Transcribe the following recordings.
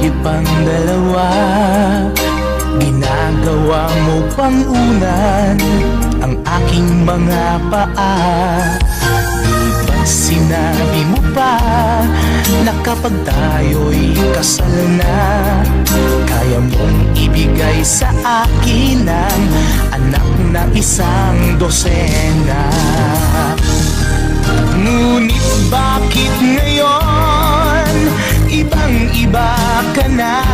Bakit pang dalawa? Ginagawa mo bang unan ang aking mga paa? Di ba sinabi mo pa na kapag tayo'y kasal na, kaya mong ibigay sa akin ang anak na isang dosena? Ngunit bakit ngayon ibang-iba ka na?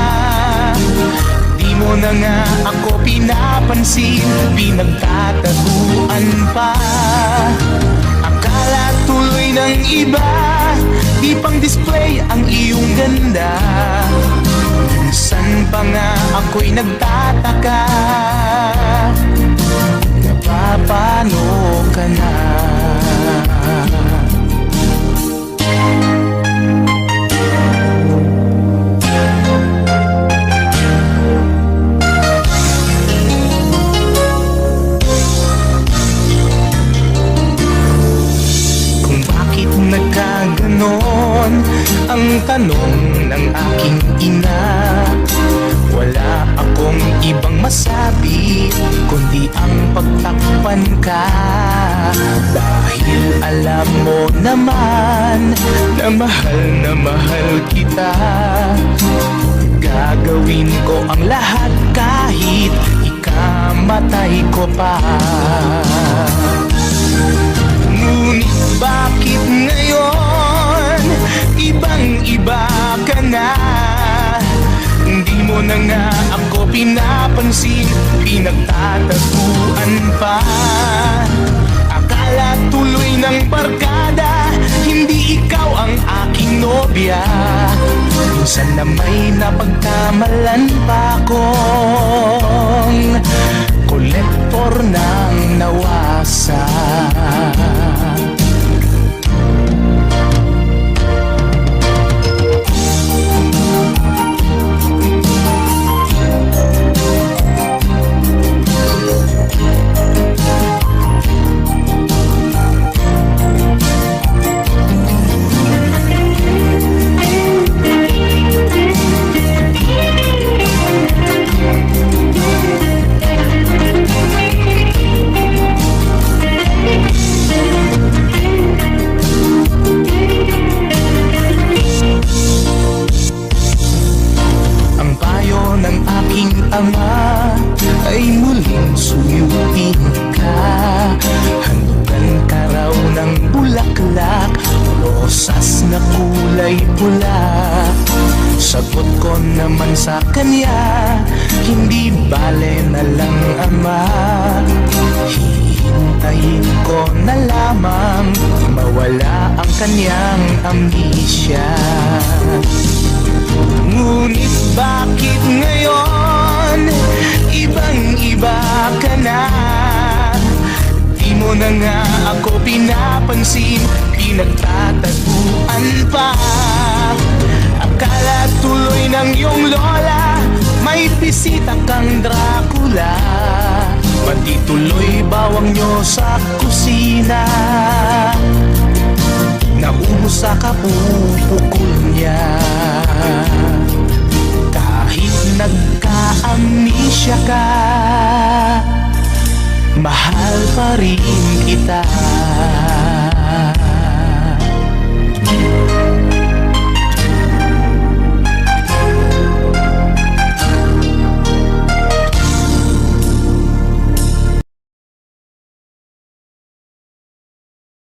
Di mo na nga ako pinapansin, pinagtataguan pa. Akala tuloy ng iba, di pang display ang iyong ganda. Minsan pa nga ako'y nagtataka, napapano ka na? Nagkaganon ang tanong ng aking ina. Wala akong ibang masabi kundi ang pagtakpan ka. Dahil alam mo naman na mahal kita. Gagawin ko ang lahat kahit ikamatay ko pa. Ngunit bakit ngayon ibang-iba ka na? Hindi mo na nga ako pinapansin, pinagtataguan pa. Akala tuloy ng barkada, hindi ikaw ang aking nobya. Minsan na may napagkamalan pa akong kolektor ng nawasa. Ama ay muling suyuin ka. Handugan ka raw ng bulaklak, rosas na kulay pula. Sagot ko naman sa kanya, hindi bale na lang ama. Hihintayin ko na lamang mawala ang kanyang amnesia. Ngunit bakit ngayon ibang-iba ka na? Di mo na nga ako pinapansin, pinagtataguan pa. Akala tuloy ng iyong lola may bisita kang Dracula. Pati tuloy bawang nyo sa kusina, naubos sa kapupukol niya. Kahit nagka-amnesia ka, mahal pa rin kita.